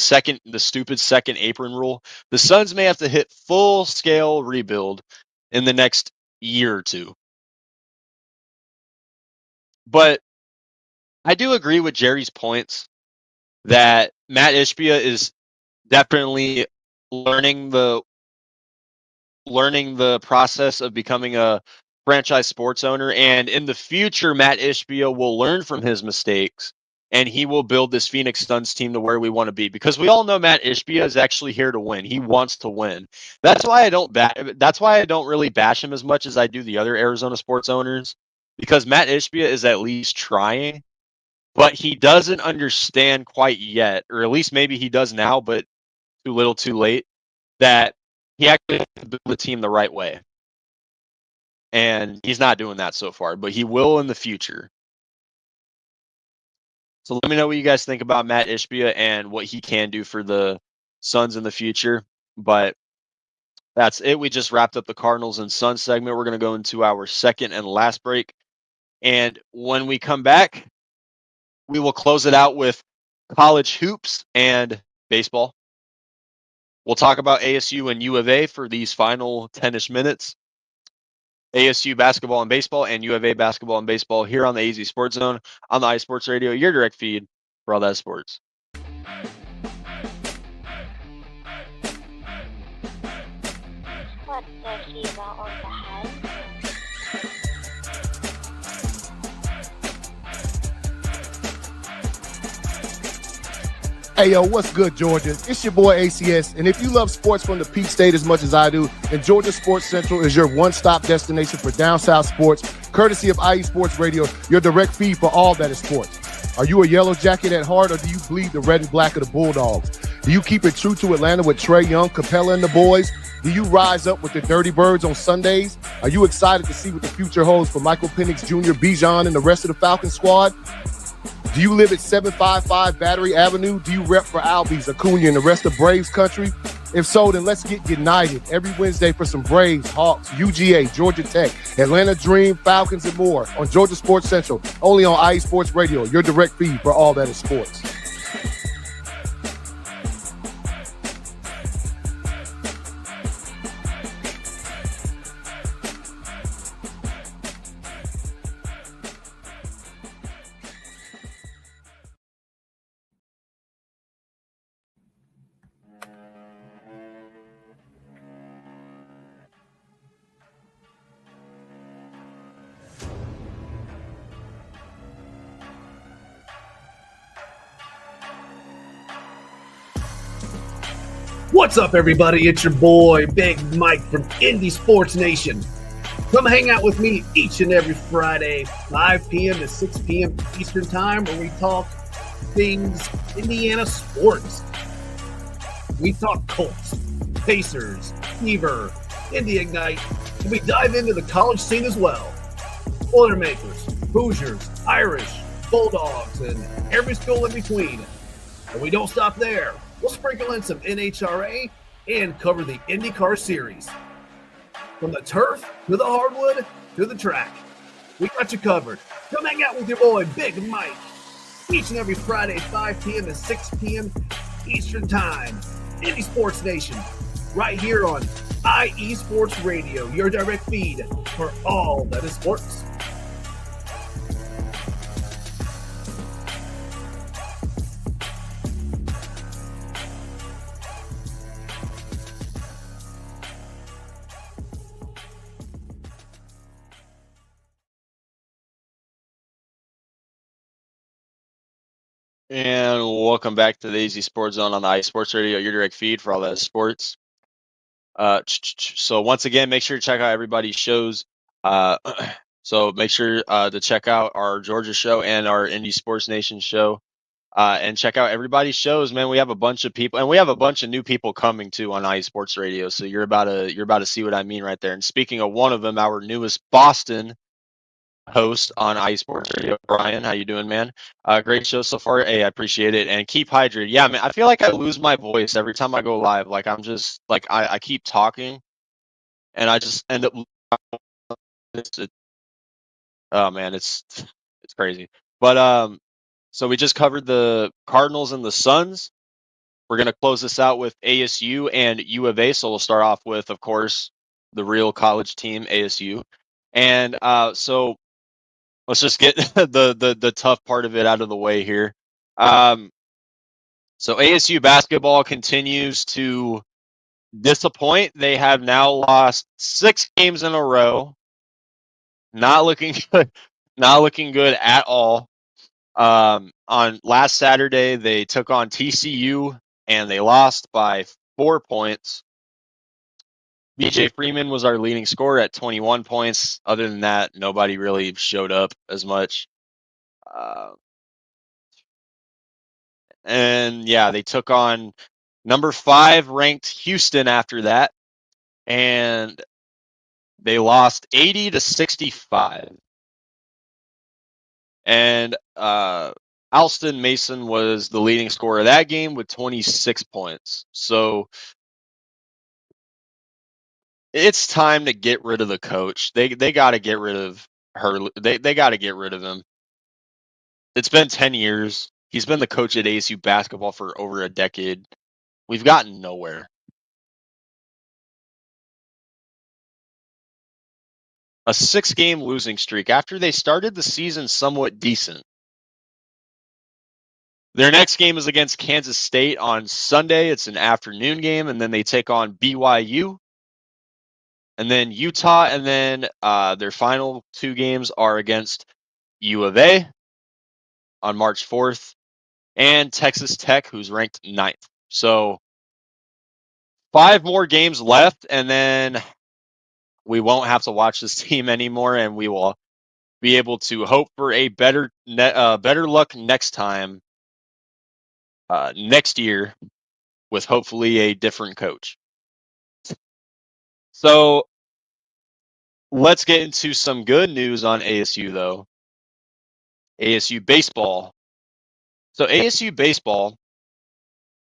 stupid second apron rule, the Suns may have to hit full scale rebuild in the next year or two. But I do agree with Jerry's points that Matt Ishbia is definitely learning the process of becoming a franchise sports owner, and in the future Matt Ishbia will learn from his mistakes and he will build this Phoenix Suns team to where we want to be, because we all know Matt Ishbia is actually here to win. He wants to win. That's why I don't really bash him as much as I do the other Arizona sports owners, because Matt Ishbia is at least trying, but he doesn't understand quite yet, or at least maybe he does now, but too little too late, that he actually has to build the team the right way. And he's not doing that so far, but he will in the future. So let me know what you guys think about Matt Ishbia and what he can do for the Suns in the future. But that's it. We just wrapped up the Cardinals and Suns segment. We're going to go into our second and last break. And when we come back, we will close it out with college hoops and baseball. We'll talk about ASU and U of A for these final 10-ish minutes. ASU basketball and baseball, and U of A basketball and baseball here on the AZ Sports Zone on the iSports Radio, your direct feed for all that sports. What the hero on the head? Hey, yo, what's good, Georgia? It's your boy ACS, and if you love sports from the Peach State as much as I do, then Georgia Sports Central is your one-stop destination for down south sports, courtesy of IE Sports Radio, your direct feed for all that is sports. Are you a yellow jacket at heart, or do you bleed the red and black of the Bulldogs? Do you keep it true to Atlanta with Trey Young, Capella, and the boys? Do you rise up with the Dirty Birds on Sundays? Are you excited to see what the future holds for Michael Penix Jr., Bijan, and the rest of the Falcon squad? Do you live at 755 Battery Avenue? Do you rep for Albies, Acuna, and the rest of Braves country? If so, then let's get united every Wednesday for some Braves, Hawks, UGA, Georgia Tech, Atlanta Dream, Falcons, and more on Georgia Sports Central, only on IE Sports Radio, your direct feed for all that is sports. What's up, everybody? It's your boy, Big Mike from Indie Sports Nation. Come hang out with me each and every Friday, 5 p.m. to 6 p.m. Eastern Time, where we talk things Indiana sports. We talk Colts, Pacers, Fever, Indy Ignite, and we dive into the college scene as well. Boilermakers, Hoosiers, Irish, Bulldogs, and every school in between. And we don't stop there. We'll sprinkle in some NHRA and cover the IndyCar series. From the turf to the hardwood to the track, we got you covered. Come hang out with your boy, Big Mike, each and every Friday, 5 p.m. to 6 p.m. Eastern Time. Indie Sports Nation, right here on IE Sports Radio, your direct feed for all that is sports. And welcome back to the Easy Sports Zone on the IE Sports Radio, your direct feed for all that is sports. So once again, make sure to check out everybody's shows. So make sure to check out our Georgia show and our Indie Sports Nation show. And check out everybody's shows, man. We have a bunch of people, and we have a bunch of new people coming too on IE Sports Radio. So you're about to see what I mean right there. And speaking of one of them, our newest Boston host on IE Sports Radio, Brian. How you doing, man? Great show so far. Hey, I appreciate it. And keep hydrated. Yeah, man. I feel like I lose my voice every time I go live. Like I'm just like I keep talking, and I just end up. Oh man, it's crazy. But so we just covered the Cardinals and the Suns. We're gonna close this out with ASU and U of A. So we'll start off with, of course, the real college team, ASU. And so let's just get the tough part of it out of the way here. So ASU basketball continues to disappoint. They have now lost 6 games in a row. Not looking good. Not looking good at all. On last Saturday, they took on TCU and they lost by 4 points. BJ Freeman was our leading scorer at 21 points. Other than that, nobody really showed up as much. And yeah, they took on number 5 ranked Houston after that, and they lost 80-65. And Alston Mason was the leading scorer of that game with 26 points. So it's time to get rid of the coach. They got to get rid of her. They got to get rid of him. It's been 10 years. He's been the coach at ASU basketball for over a decade. We've gotten nowhere. A 6-game losing streak after they started the season somewhat decent. Their next game is against Kansas State on Sunday. It's an afternoon game, and then they take on BYU, and then Utah, and then their final 2 games are against U of A on March 4th and Texas Tech, who's ranked 9th. So 5 more games left, and then we won't have to watch this team anymore, and we will be able to hope for a better luck next time, next year, with hopefully a different coach. So let's get into some good news on ASU, though. ASU baseball. So ASU baseball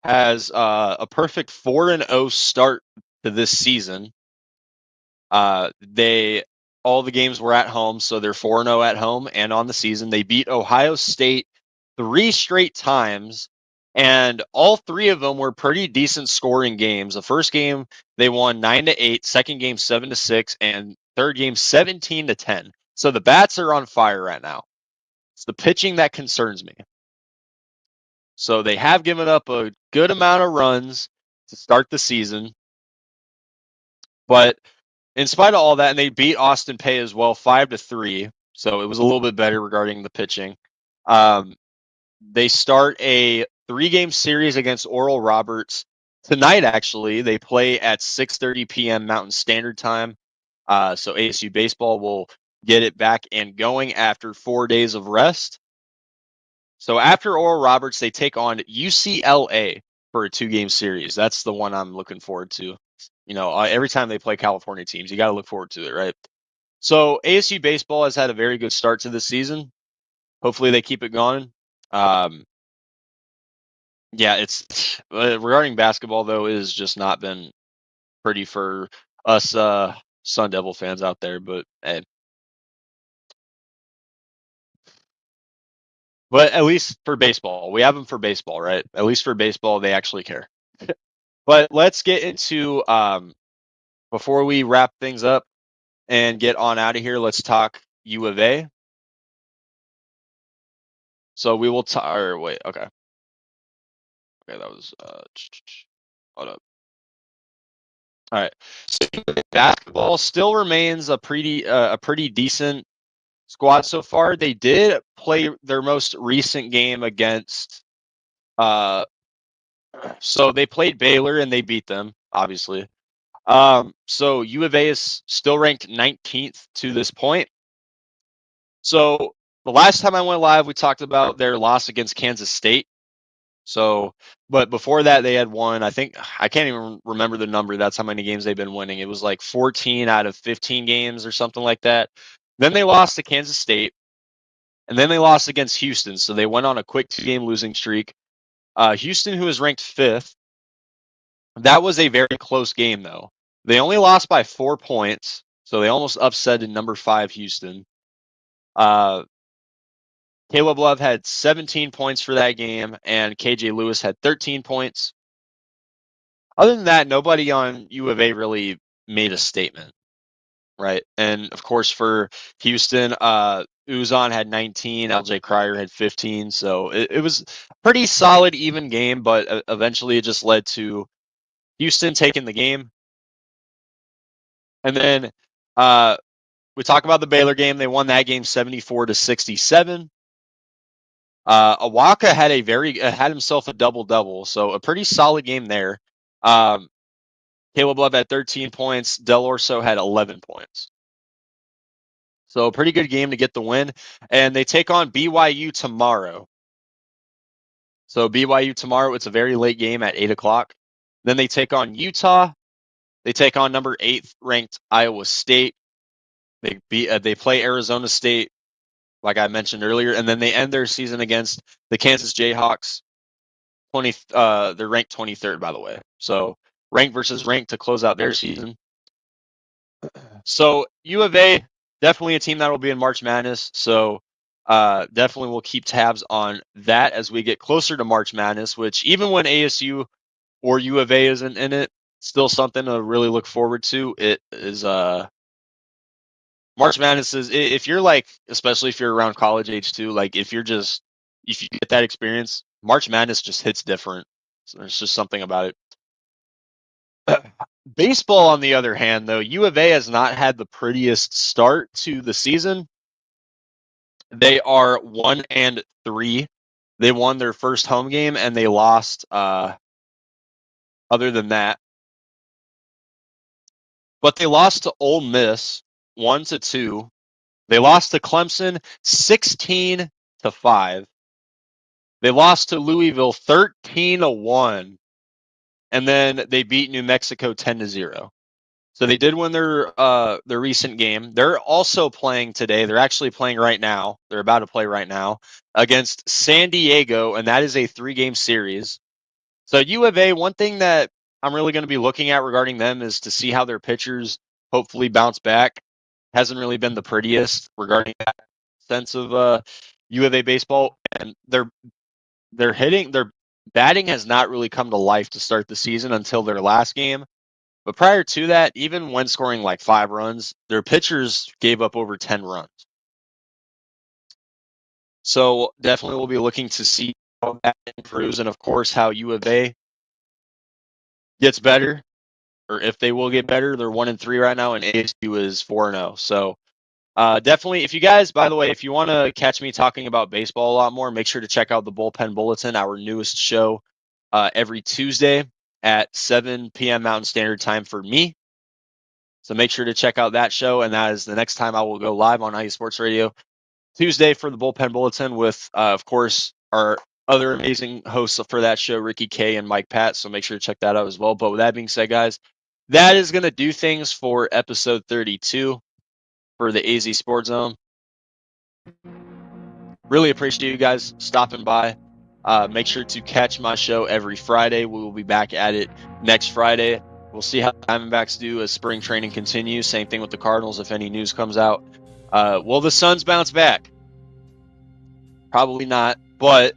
has a perfect 4-0 start to this season. They all the games were at home, so they're 4-0 at home and on the season. They beat Ohio State 3 straight times, and all 3 of them were pretty decent scoring games. The first game they won 9-8, second game 7-6, and third game 17-10. So the bats are on fire right now. It's the pitching that concerns me. So they have given up a good amount of runs to start the season, but in spite of all that, and they beat Austin Peay as well, 5-3. So it was a little bit better regarding the pitching. They start a 3-game series against Oral Roberts tonight. Actually, they play at 6:30 p.m. Mountain Standard Time. So ASU baseball will get it back and going after 4 days of rest. So after Oral Roberts, they take on UCLA for a 2-game series. That's the one I'm looking forward to. You know, every time they play California teams, you got to look forward to it, right? So ASU baseball has had a very good start to the season. Hopefully they keep it going. Yeah, it's regarding basketball though, it has just not been pretty for us Sun Devil fans out there. But hey, but at least for baseball, we have them for baseball, right? At least for baseball, they actually care. But let's get into before we wrap things up and get on out of here. Let's talk U of A. So we will talk. Or wait, okay, that was hold up. All right, so basketball still remains a pretty decent squad so far. They did play their most recent game against so they played Baylor and they beat them, obviously. So U of A is still ranked 19th to this point. So the last time I went live, we talked about their loss against Kansas State. So, but before that, they had won. I think I can't even remember the number. That's how many games they've been winning. It was like 14 out of 15 games or something like that. Then they lost to Kansas State, and then they lost against Houston. So they went on a quick 2-game losing streak. Houston, who is ranked 5th, that was a very close game though. They only lost by 4 points, so they almost upset in number 5 Houston. Caleb Love had 17 points for that game, and KJ Lewis had 13 points. Other than that, nobody on U of A really made a statement, right? And of course, for Houston, Uzon had 19, LJ Cryer had 15. So it was a pretty solid, even game, but eventually it just led to Houston taking the game. And then we talk about the Baylor game. They won that game 74-67. Awaka had had himself a double-double, so a pretty solid game there. Caleb Love had 13 points. Del Orso had 11 points. So a pretty good game to get the win. And they take on BYU tomorrow. So BYU tomorrow, it's a very late game at 8 o'clock. Then they take on Utah. They take on number 8th ranked Iowa State. They play Arizona State, like I mentioned earlier, and then they end their season against the Kansas Jayhawks. They're ranked 23rd, by the way. So ranked versus ranked to close out their season. So U of A, definitely a team that will be in March Madness. So definitely we'll keep tabs on that as we get closer to March Madness, which even when ASU or U of A isn't in it, still something to really look forward to. It is March Madness is, if you're like, especially if you're around college age too, like if you get that experience, March Madness just hits different. So there's just something about it. Baseball, on the other hand, though, U of A has not had the prettiest start to the season. They are 1-3. They won their first home game, and they lost other than that. But they lost to Ole Miss 1-2. They lost to Clemson 16-5. They lost to Louisville 13-1. And then they beat New Mexico 10-0. So they did win their recent game. They're also playing today. They're actually playing right now. They're about to play right now against San Diego, and that is a 3-game series. So U of A, one thing that I'm really going to be looking at regarding them is to see how their pitchers hopefully bounce back. Hasn't really been the prettiest regarding that sense of U of A baseball, and their batting has not really come to life to start the season until their last game. But prior to that, even when scoring like 5 runs, their pitchers gave up over 10 runs. So definitely we'll be looking to see how that improves, and of course how U of A gets better, or if they will get better. They're 1-3 right now, and ASU is 4-0. So definitely, if you guys, by the way, if you want to catch me talking about baseball a lot more, make sure to check out the Bullpen Bulletin, our newest show, every Tuesday at 7 p.m. Mountain Standard Time for me. So make sure to check out that show, and that is the next time I will go live on IE Sports Radio. Tuesday for the Bullpen Bulletin with, of course, our other amazing hosts for that show, Ricky K and Mike Pat. So make sure to check that out as well. But with that being said, guys, that is going to do things for episode 32 for the AZ Sports Zone. Really appreciate you guys stopping by. Make sure to catch my show every Friday. We will be back at it next Friday. We'll see how the Diamondbacks do as spring training continues. Same thing with the Cardinals if any news comes out. Will the Suns bounce back? Probably not, but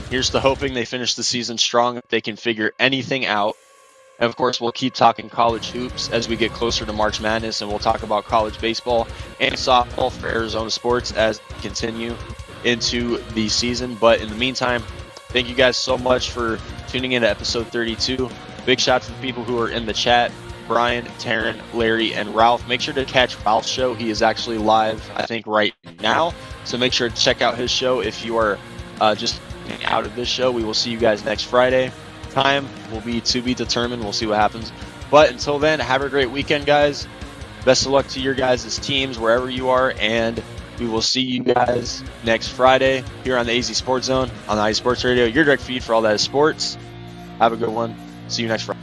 here's to hoping they finish the season strong if they can figure anything out. And of course, we'll keep talking college hoops as we get closer to March Madness, and we'll talk about college baseball and softball for Arizona sports as we continue into the season. But in the meantime, thank you guys so much for tuning in to episode 32. Big shout out to the people who are in the chat: Brian, Taryn, Larry, and Ralph. Make sure to catch Ralph's show. He is actually live, I think, right now. So make sure to check out his show if you are just out of this show. We will see you guys next Friday. Time will be to be determined. We'll see what happens. But until then, have a great weekend, guys. Best of luck to your guys' teams wherever you are, and we will see you guys next Friday here on the AZ Sports Zone on the IE Sports Radio, your direct feed for all that is sports. Have a good one. See you next Friday.